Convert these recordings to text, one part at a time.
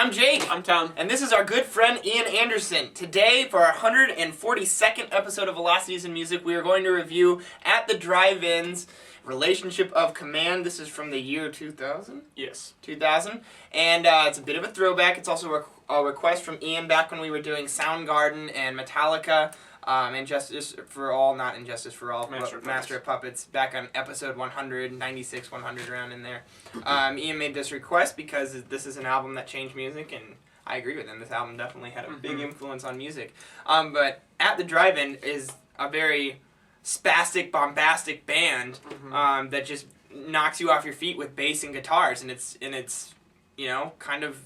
I'm Jake. I'm Tom. And this is our good friend Ian Anderson. Today, for our 142nd episode of Velocities in Music, we are going to review At the Drive-In's Relationship of Command. This is from the year 2000? Yes. 2000. And it's a bit of a throwback. It's also a request from Ian back when we were doing Soundgarden and Metallica. Injustice for All, not Injustice for All, Master of Puppets, back on episode 100, 96, 100, around in there. Ian made this request because this is an album that changed music, and I agree with him. This album definitely had a big influence on music. But At the Drive-In is a very spastic, bombastic band that just knocks you off your feet with bass and guitars, and it's you know, kind of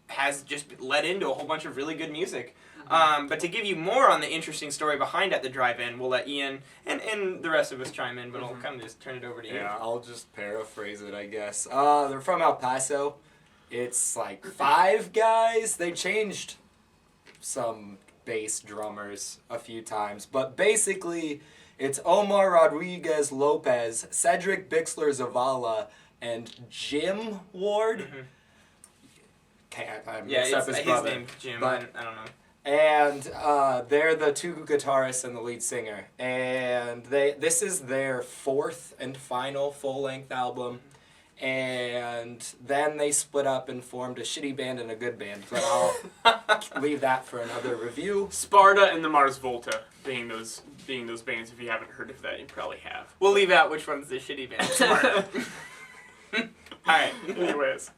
has just led into a whole bunch of really good music. But to give you more on the interesting story behind At the Drive-In, we'll let Ian and the rest of us chime in, but I'll kind of just turn it over to Ian. Yeah, I'll just paraphrase it, I guess. They're from El Paso. It's like 5 guys. They changed some bass drummers a few times, but basically it's Omar Rodriguez Lopez, Cedric Bixler Zavala, and Jim Ward. It's his name, Jim. But, I don't know. And they're the 2 guitarists and the lead singer. And this is their 4th and final full-length album. And then they split up and formed a shitty band and a good band. But I'll leave that for another review. Sparta and the Mars Volta being those bands. If you haven't heard of that, you probably have. We'll leave out which one's the shitty band. Smart. Alright. Anyways.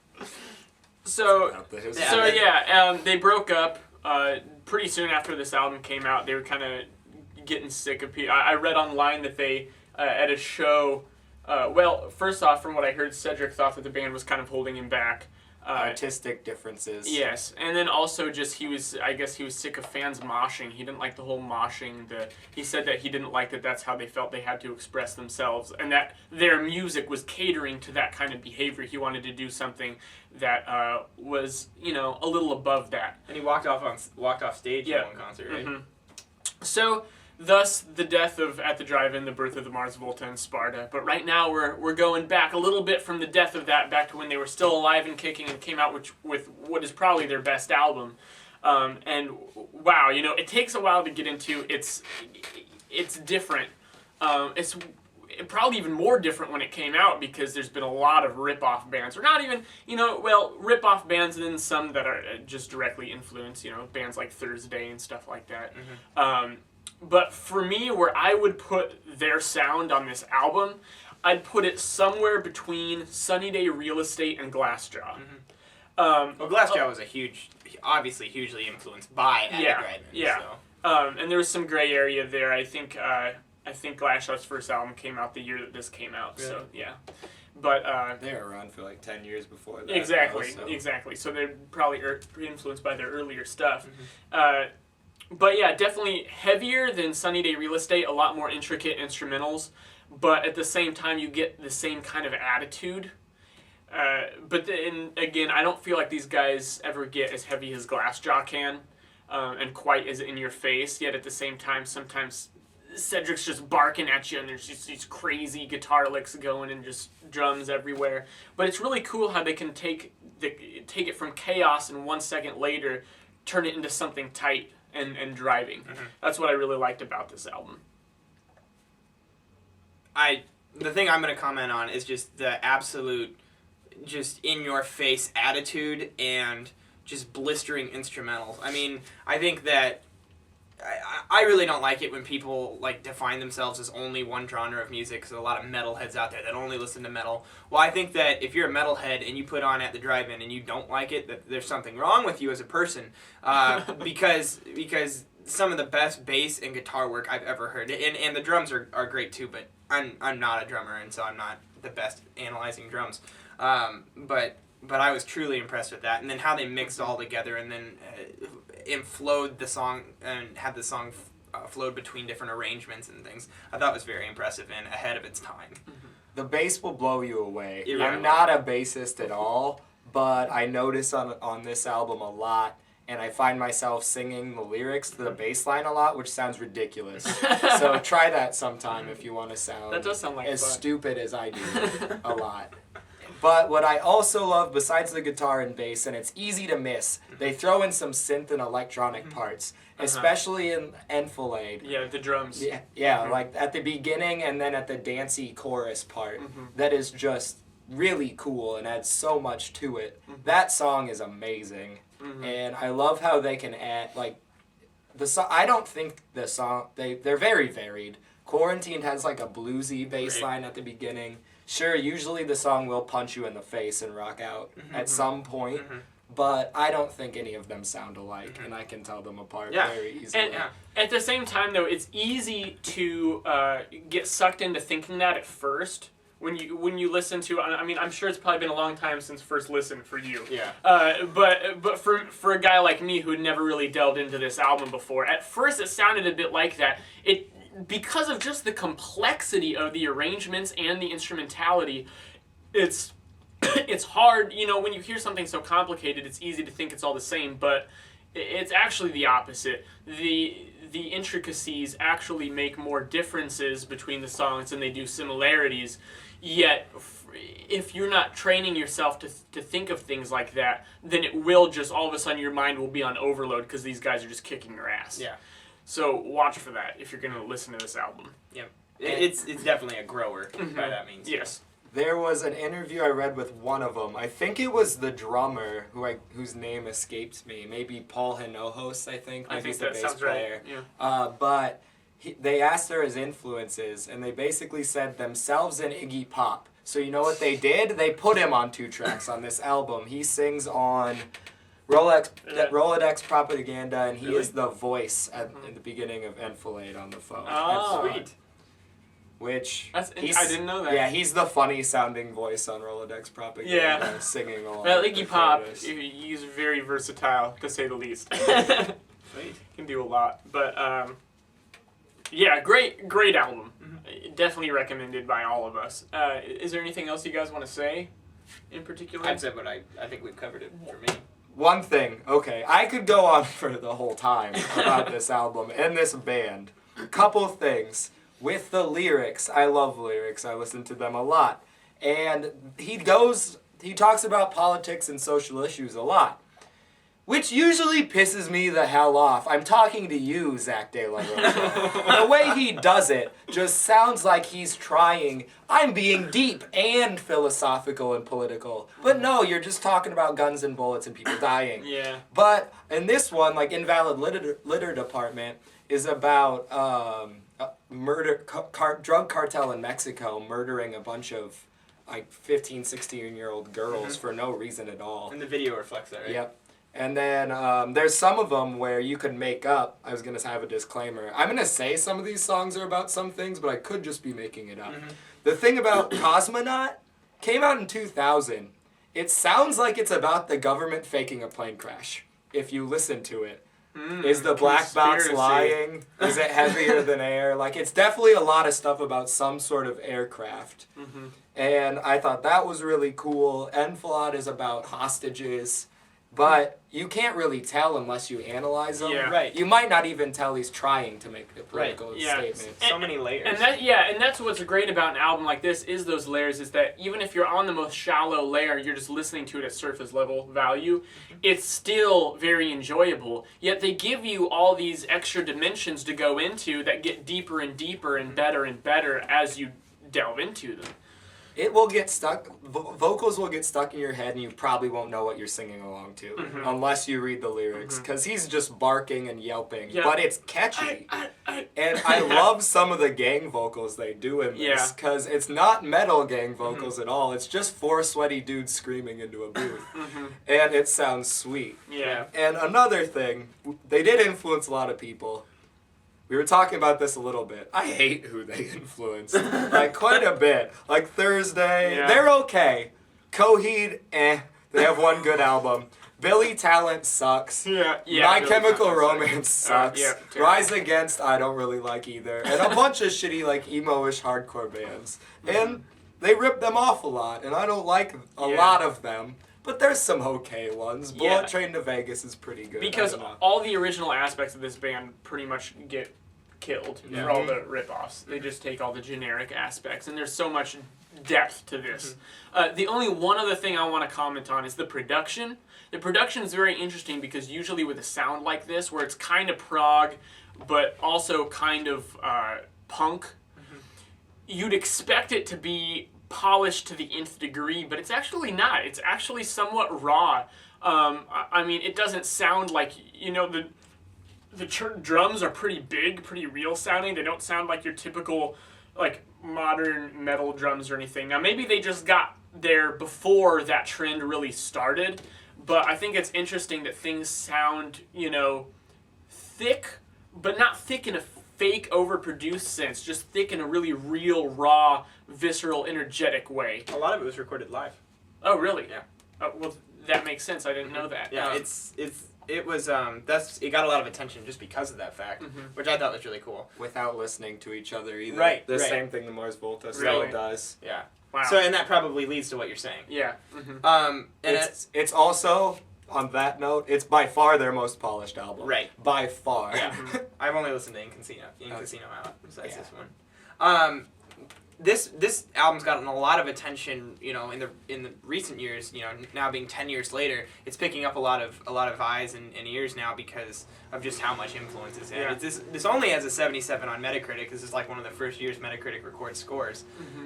They broke up pretty soon after this album came out. They were kind of getting sick of people. I read online that they, at a show, first off, from what I heard, Cedric thought that the band was kind of holding him back. Artistic differences. Yes, and then also just he was sick of fans moshing. He didn't like the whole moshing. He said that he didn't like that that's how they felt they had to express themselves, and that their music was catering to that kind of behavior. He wanted to do something that was, a little above that. And he walked off stage at one concert, right? So, thus the death of At the Drive-In, the birth of the Mars Volta and Sparta. But right now we're going back a little bit from the death of that back to when they were still alive and kicking and came out with what is probably their best album. And wow, it takes a while to get into. It's different. It's probably even more different when it came out because there's been a lot of rip-off bands. Or not even, rip-off bands and then some that are just directly influenced, bands like Thursday and stuff like that. But for me, where I would put their sound on this album, I'd put it somewhere between Sunny Day Real Estate and Glassjaw. Glassjaw was obviously hugely influenced by At the Drive-In. Yeah. So. And there was some gray area there. I think Glassjaw's first album came out the year that this came out. Really? So yeah. But they were around for like 10 years before that. Exactly. So they're probably influenced by their earlier stuff. But yeah, definitely heavier than Sunny Day Real Estate, a lot more intricate instrumentals, but at the same time you get the same kind of attitude. But then again, I don't feel like these guys ever get as heavy as Glassjaw can, and quite as in your face, yet at the same time sometimes Cedric's just barking at you and there's just these crazy guitar licks going and just drums everywhere. But it's really cool how they can take it from chaos and 1 second later turn it into something tight and driving. That's what I really liked about this album. The thing I'm going to comment on is just the absolute, just in-your-face attitude and just blistering instrumentals. I mean, I think that I really don't like it when people define themselves as only one genre of music, because there's a lot of metalheads out there that only listen to metal. Well, I think that if you're a metalhead and you put on At the Drive-In and you don't like it, that there's something wrong with you as a person, because some of the best bass and guitar work I've ever heard, and the drums are great too, but I'm not a drummer, and so I'm not the best analyzing drums. But I was truly impressed with that, and then how they mixed all together, and then flowed the song and had the song flowed between different arrangements and things. I thought was very impressive and ahead of its time. The bass will blow you away. Yeah. I'm not a bassist at all, but I notice on this album a lot, and I find myself singing the lyrics to the bass line a lot, which sounds ridiculous. So try that sometime if you want to sound That does sound like as fun. stupid as I do a lot. But what I also love, besides the guitar and bass, and it's easy to miss, they throw in some synth and electronic parts, especially in Enfilade. Yeah, the drums. Yeah, like at the beginning and then at the dancey chorus part. That is just really cool and adds so much to it. That song is amazing. And I love how they can add, like, the song. I don't think the song, they're very varied. Quarantine has like a bluesy bass line at the beginning. Sure, usually the song will punch you in the face and rock out at some point, but I don't think any of them sound alike, and I can tell them apart very easily. And at the same time, though, it's easy to get sucked into thinking that at first. When you listen to, I mean, I'm sure it's probably been a long time since first listen for you. Yeah. But for a guy like me who'd never really delved into this album before, at first it sounded a bit like that. Because of just the complexity of the arrangements and the instrumentality, it's hard, when you hear something so complicated, it's easy to think it's all the same, but it's actually the opposite. The intricacies actually make more differences between the songs than they do similarities, yet if you're not training yourself to think of things like that, then it will just, all of a sudden your mind will be on overload because these guys are just kicking your ass. Yeah. So watch for that if you're going to listen to this album. Yep. It's definitely a grower by that means. Yes. There was an interview I read with one of them. I think it was the drummer whose name escapes me. Maybe Paul Hinojos, I think. Maybe he's the bass player. Right. Yeah. But they asked her his influences, and they basically said themselves and Iggy Pop. So you know what they did? They put him on 2 tracks on this album. He sings on Rolodex Propaganda, and he is the voice at the beginning of Enfilade on the phone. Oh, sweet. Which I didn't know that. Yeah, he's the funny sounding voice on Rolodex Propaganda, singing along. Well, with Iggy the Pop, chorus. he's very versatile, to say the least. Sweet. Can do a lot. But, yeah, great album. Definitely recommended by all of us. Is there anything else you guys want to say in particular? I've said what I think we've covered it for me. One thing, okay, I could go on for the whole time about this album and this band. Couple things. With the lyrics, I love lyrics. I listen to them a lot. And he talks about politics and social issues a lot, which usually pisses me the hell off. I'm talking to you, Zach De La Rocha. The way he does it just sounds like he's trying, I'm being deep and philosophical and political. But no, you're just talking about guns and bullets and people dying. Yeah. But in this one, like Invalid Litter Department is about drug cartel in Mexico murdering a bunch of like 15, 16-year-old girls for no reason at all. And the video reflects that, right? Yep. And then there's some of them where you could make up. I was going to have a disclaimer. I'm going to say some of these songs are about some things, but I could just be making it up. The thing about Cosmonaut came out in 2000. It sounds like it's about the government faking a plane crash, if you listen to it. Is the black box lying? Is it heavier than air? Like, it's definitely a lot of stuff about some sort of aircraft. And I thought that was really cool. Enfilade is about hostages. But you can't really tell unless you analyze them. Yeah. Right. You might not even tell he's trying to make a political statement. So many layers. And that's what's great about an album like this is those layers, is that even if you're on the most shallow layer, you're just listening to it at surface level value, it's still very enjoyable. Yet they give you all these extra dimensions to go into that get deeper and deeper and better as you delve into them. It will get stuck. Vocals will get stuck in your head, and you probably won't know what you're singing along to unless you read the lyrics. Because he's just barking and yelping, but it's catchy. And I love some of the gang vocals they do in this, because it's not metal gang vocals at all. It's just 4 sweaty dudes screaming into a booth, and it sounds sweet. Yeah. And another thing, they did influence a lot of people. We were talking about this a little bit. I hate who they influenced. Like, quite a bit. Like, Thursday, they're okay. Coheed, They have one good album. Billy Talent sucks. Yeah. My Billy Chemical Talent Romance sucks. Rise Against, I don't really like either. And a bunch of shitty, like, emo-ish hardcore bands. And they rip them off a lot, and I don't like a lot of them. But there's some okay ones. Bullet Train to Vegas is pretty good. Because all the original aspects of this band pretty much get killed Yeah. for all the rip-offs. They just take all the generic aspects, and there's so much depth to this. The only one other thing I want to comment on is the production. The production is very interesting because usually with a sound like this, where it's kind of prog, but also kind of punk, you'd expect it to be polished to the nth degree, but it's actually not. It's actually somewhat raw. I mean, it doesn't sound like, you know, the drums are pretty big, pretty real sounding. They don't sound like your typical, like, modern metal drums or anything. Now, maybe they just got there before that trend really started, but I think it's interesting that things sound, you know, thick, but not thick in a fake, overproduced sense, just thick in a really real, raw, visceral, energetic way. A lot of it was recorded live. Oh, really? Yeah. Well, that makes sense. I didn't know that. Yeah, it got a lot of attention just because of that fact, which I thought was really cool. Without listening to each other either. Right, The right. same thing the Mars Volta Really? still does. Yeah. Wow. So, and that probably leads to what you're saying. Yeah. And It's also, on that note, it's by far their most polished album. Right. By far. Yeah. I've only listened to In Casino out besides Yeah. this one. This album's gotten a lot of attention, you know, in the recent years. You know, now being 10 years later, it's picking up a lot of eyes and ears now because of just how much influence it's had. Yeah. This only has a 77 on Metacritic. This is like one of the first years Metacritic records scores,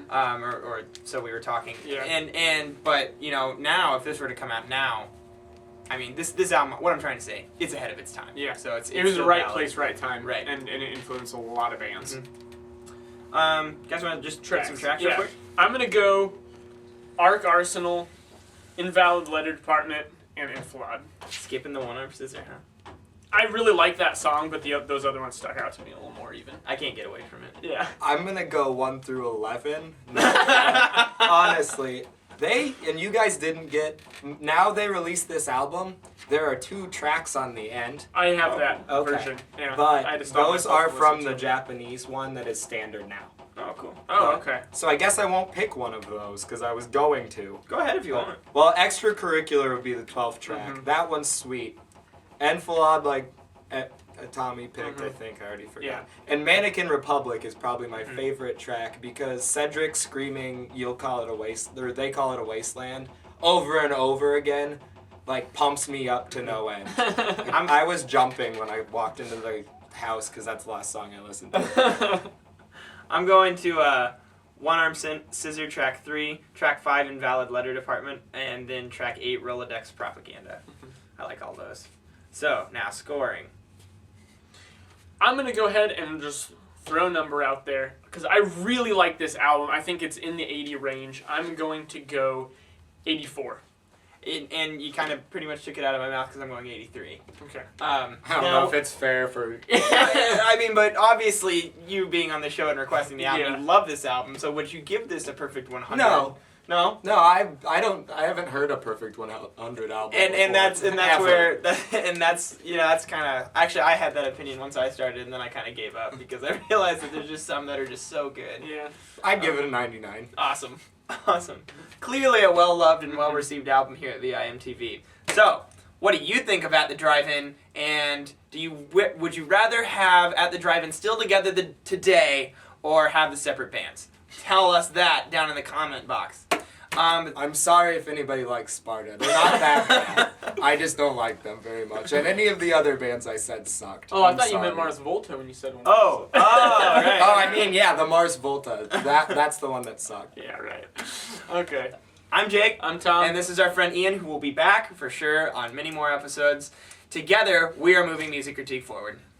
or so we were talking. Yeah. But you know, now if this were to come out now, I mean, this album. What I'm trying to say, it's ahead of its time. Yeah. So it was the still right valid. place, right time. Right. And it influenced a lot of bands. You guys want to just trip some tracks real quick? I'm going to go Arc Arsenal, Invalid Letter Department, and Inflod. Skipping the one-arm scissor, huh? I really like that song, but those other ones stuck out to me a little more even. I can't get away from it. Yeah. I'm gonna go 1 through 11. Honestly, and you guys didn't get. Now they released this album. There are 2 tracks on the end. I have that okay. version. Yeah. I But had to stop those myself are to from listen the to it. Japanese one that is standard now. Oh, cool. Oh, okay. So I guess I won't pick one of those because I was going to. Go ahead if you want. Well, extracurricular would be the 12th track. That one's sweet. Enfilade, like Tommy picked, I think. I already forgot. Yeah. And Mannequin Republic is probably my favorite track because Cedric screaming, "You'll call it a waste," or they call it a wasteland, over and over again, like pumps me up to no end. I was jumping when I walked into the house because that's the last song I listened to. I'm going to One-Arm Scissor, track 3, track 5, Invalid Letter Department, and then track 8, Rolodex Propaganda. I like all those. So, now scoring. I'm going to go ahead and just throw a number out there because I really like this album. I think it's in the 80 range. I'm going to go 84. And you kind of pretty much took it out of my mouth because I'm going 83. Okay. I don't know if it's fair for... I mean, but obviously, you being on the show and requesting the album, Yeah. you love this album, so would you give this a perfect 100? No. No? No, I haven't heard a perfect 100 album And that's Ever. where that's kind of actually I had that opinion once I started and then I kind of gave up because I realized that there's just some that are just so good. Yeah. I'd give it a 99. Awesome. Clearly a well loved and well received album here at the IMTV. So, what do you think of At the Drive-In? And would you rather have At the Drive-In still together today or have the separate bands? Tell us that down in the comment box. I'm sorry if anybody likes Sparta. They're not that bad. I just don't like them very much. And any of the other bands I said sucked. Oh, I I'm thought you sorry. meant Mars Volta when you said one. Oh, right. Oh, I mean, yeah, the Mars Volta. That's the one that sucked. Yeah, right. Okay. I'm Jake. I'm Tom. And this is our friend Ian, who will be back for sure on many more episodes. Together, we are moving music critique forward.